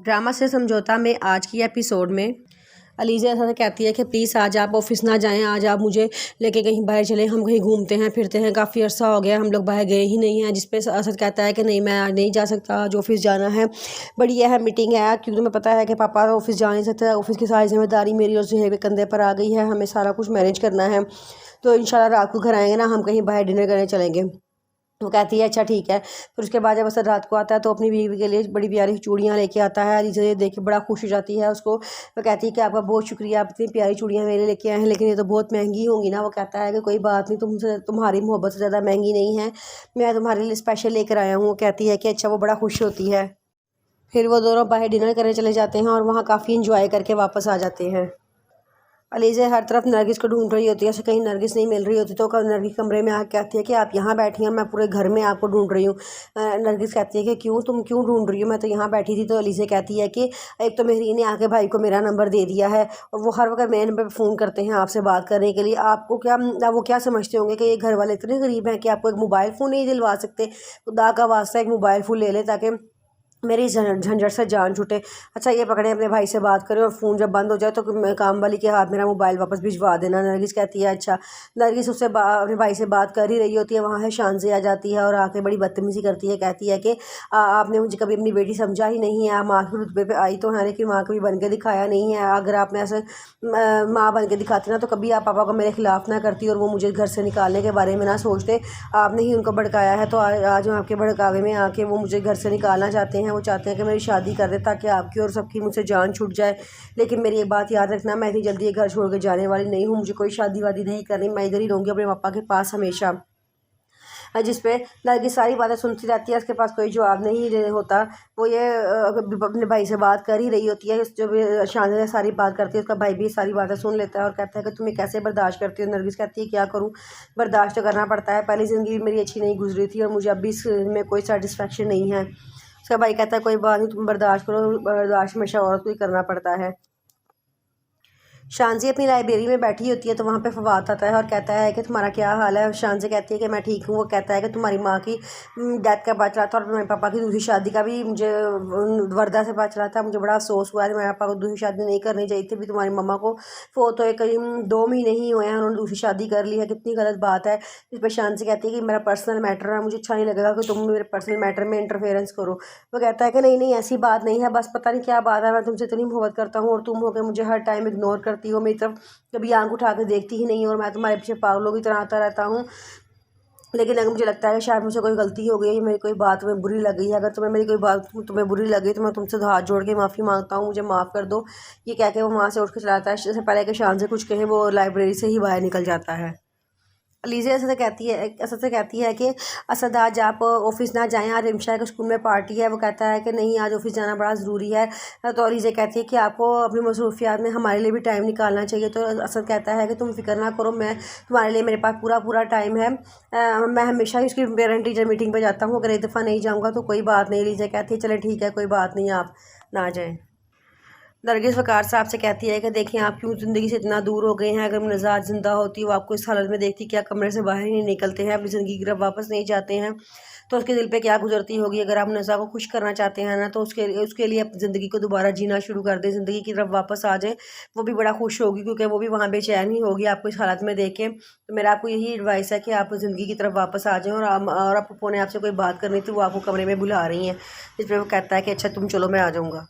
Drama से समझौता में आज की एपिसोड में अलीज़ा ऐसा कहती है कि प्लीज़ आज आप ऑफिस ना जाएं, आज आप मुझे लेके कहीं बाहर चलें, हम कहीं घूमते हैं फिरते हैं, काफ़ी अर्सा हो गया हम लोग बाहर गए ही नहीं हैं। जिस पे असद कहता है कि नहीं, मैं आज नहीं जा सकता, आज ऑफिस जाना है, बड़ी अहम मीटिंग है, क्योंकि तुम्हें पता है कि पापा ऑफिस जा नहीं सकते, ऑफिस की सारी जिम्मेदारी मेरी और सुहेब के कंधे पर आ गई है, हमें सारा कुछ मैनेज करना है। तो इंशाल्लाह रात को घर आएंगे ना, हम कहीं बाहर डिनर करने चलेंगे। वो कहती है अच्छा ठीक है। फिर उसके बाद जब असद रात को आता है तो अपनी बीवी के लिए बड़ी प्यारी चूड़ियाँ लेके आता है। अलीज़ा ये देख के बड़ा खुश हो जाती है उसको। वो कहती है कि आपका बहुत शुक्रिया, आप इतनी प्यारी चूड़ियाँ मेरे लेके आए हैं, लेकिन ये तो बहुत महंगी होंगी ना। वो कहता है कि कोई बात नहीं, तुमसे तुम्हारी मोहब्बत से ज़्यादा महंगी नहीं है, मैं तुम्हारे लिए स्पेशल लेकर आया हूँ। वो कहती है कि अच्छा, वो बड़ा खुश होती है। फिर वो दोनों बाहर डिनर करने चले जाते हैं और वहाँ काफ़ी इंजॉय करके वापस आ जाते हैं। अलीज़ा हर तरफ नरगिस को ढूंढ रही होती है, उसे कहीं नरगिस नहीं मिल रही होती तो नरगिस कमरे में आके कहती है कि आप यहाँ बैठी हैं, मैं पूरे घर में आपको ढूंढ रही हूँ। नरगिस कहती है कि क्यों, तुम क्यों ढूंढ रही हो, मैं तो यहाँ बैठी थी। तो अलीज़ा कहती है कि एक तो मेहरीन ने आके भाई को मेरा नंबर दे दिया है और वो हर वक्त मेरे नंबर पर फ़ोन करते हैं आपसे बात करने के लिए। आपको क्या, वो क्या समझते होंगे कि ये घर वाले इतने गरीब हैं कि आपको एक मोबाइल फ़ोन नहीं दिलवा सकते। खुदा का वास्ता एक मोबाइल फ़ोन ले ले ताकि मेरी झंझट से जान छूटे। अच्छा ये पकड़े, अपने भाई से बात करें और फ़ोन जब बंद हो जाए तो काम वाली के हाथ मेरा मोबाइल वापस भिजवा देना। नरगिस कहती है अच्छा। नरगिस उससे अपने भाई से बात कर ही रही होती है, वहाँ से शानज़ी आ जाती है और आके बड़ी बदतमीज़ी करती है। कहती है कि आपने मुझे कभी अपनी बेटी समझा ही नहीं है, आप माँ के रुतबे पे आई तो है लेकिन माँ कभी बन के दिखाया नहीं है। अगर आपने ऐसे माँ बन के दिखाती ना तो कभी आप पापा को मेरे खिलाफ़ ना करती और वो मुझे घर से निकालने के बारे में ना सोचते। आपने ही उनको भड़काया है, तो आज हम आपके भड़कावे में आके वो मुझे घर से निकालना चाहते हैं। वो चाहते हैं कि मेरी शादी कर दे ताकि आपकी और सबकी मुझसे जान छूट जाए। लेकिन मेरी एक बात याद रखना, मैं इतनी जल्दी ये घर छोड़ के जाने वाली नहीं हूँ, मुझे कोई शादी वादी नहीं करनी, मैं इधर ही रहूँगी अपने पापा के पास हमेशा। जिस पे नरगिस सारी बातें सुनती रहती है, उसके पास कोई जवाब नहीं होता। वो ये अपने भाई से बात कर ही रही होती है, जब शानज़ी सारी बात करती है उसका भाई भी सारी बातें सुन लेता है और कहता है कि तुम्हें कैसे बर्दाश्त करती हो। नरगिस कहती है क्या करूँ, बर्दाश्त तो करना पड़ता है, पहली ज़िंदगी मेरी अच्छी नहीं गुजरी थी और मुझे अभी इसमें कोई सेटिस्फेक्शन नहीं है। उसका भाई कहता है कोई बात नहीं, तुम बर्दाश्त करो, बर्दाश्त हमेशा औरत को ही करना पड़ता है। शानज़ी अपनी लाइब्रेरी में बैठी होती है तो वहाँ पे फवाद आता है और कहता है कि तुम्हारा क्या हाल है। शानज़ी कहती है कि मैं ठीक हूँ। वो कहता है कि तुम्हारी माँ की डेथ का पता चला था और तुम्हारे पापा की दूसरी शादी का भी मुझे वर्दा से पता चला था। मुझे बड़ा अफसोस हुआ है, तुम्हारे पापा को दूसरी शादी नहीं करनी चाहिए थी। भी तुम्हारी मम्मा को फोत हुए करीब 2 महीने ही हुए हैं, उन्होंने दूसरी शादी कर ली है, कितनी गलत बात है। इस पर शानज़ी कहती है कि मेरा पर्सनल मैटर है, मुझे अच्छा नहीं लगेगा कि तुम मेरे पर्सनल मैटर में इंटरफेरेंस करो। वो कहता है कि नहीं नहीं, ऐसी बात नहीं है, बस पता नहीं क्या बात है, मैं तुमसे इतनी मोहब्बत करता हूँ और तुम हो के मुझे हर टाइम इग्नोर करती हो, मेरी तरफ कभी आंख उठा के देखती ही नहीं और मैं तुम्हारे पीछे पागलों की तरह आता रहता हूँ। लेकिन अगर मुझे लगता है कि शायद मुझे कोई गलती हो गई, मेरी कोई बात तुम्हें बुरी लगी है, अगर तुम्हें मेरी कोई बात तुम्हें बुरी लगी तो मैं तुमसे हाथ जोड़ के माफ़ी मांगता हूँ, मुझे माफ़ कर दो। ये कह के वो वहाँ से उठ के चला जाता है। इससे पहले कि शान से कुछ कहे वो लाइब्रेरी से ही बाहर निकल जाता है। अलीज़ा असद से कहती है कि असद आज आप ऑफिस ना जाएं, आज रिमशा के स्कूल में पार्टी है। वो कहता है कि नहीं, आज ऑफिस जाना बड़ा ज़रूरी है। तो अलीज़ा कहती है कि आपको अपनी मसरूफियात में हमारे लिए भी टाइम निकालना चाहिए। तो असद कहता है कि तुम फिक्र ना करो, मैं तुम्हारे लिए, मेरे पास पूरा पूरा टाइम है। मैं हमेशा ही उसकी पेरेंट टीचर मीटिंग पर जाता हूँ, अगर एक दफ़ा नहीं जाऊँगा तो कोई बात नहीं। अलीज़ा कहती है चले ठीक है, कोई बात नहीं, आप ना जाएँ। नरगिस वकार साहब से कहती है कि देखिए आप क्यों ज़िंदगी से इतना दूर हो गए हैं, अगर नज़ात ज़िंदा होती वो आपको इस हालत में देखती कि आप कमरे से बाहर ही नहीं निकलते हैं, अपनी ज़िंदगी की तरफ वापस नहीं जाते हैं, तो उसके दिल पे क्या गुजरती होगी। अगर आप नज़ा को खुश करना चाहते हैं ना तो उसके लिए अपनी ज़िंदगी को दोबारा जीना शुरू कर दें, ज़िंदगी की तरफ वापस आ जाए, वो भी बड़ा खुश होगी क्योंकि वो भी वहाँ बेचैन ही होगी आपको इस हालत में देख के। तो मेरा आपको यही एडवाइस है कि आप ज़िंदगी की तरफ वापस आ जाएँ। और आप ने आपसे कोई बात करनी थी, वो आपको कमरे में बुला रही हैं, जिस पर वो कहता है कि अच्छा तुम चलो, मैं आ जाऊँगा।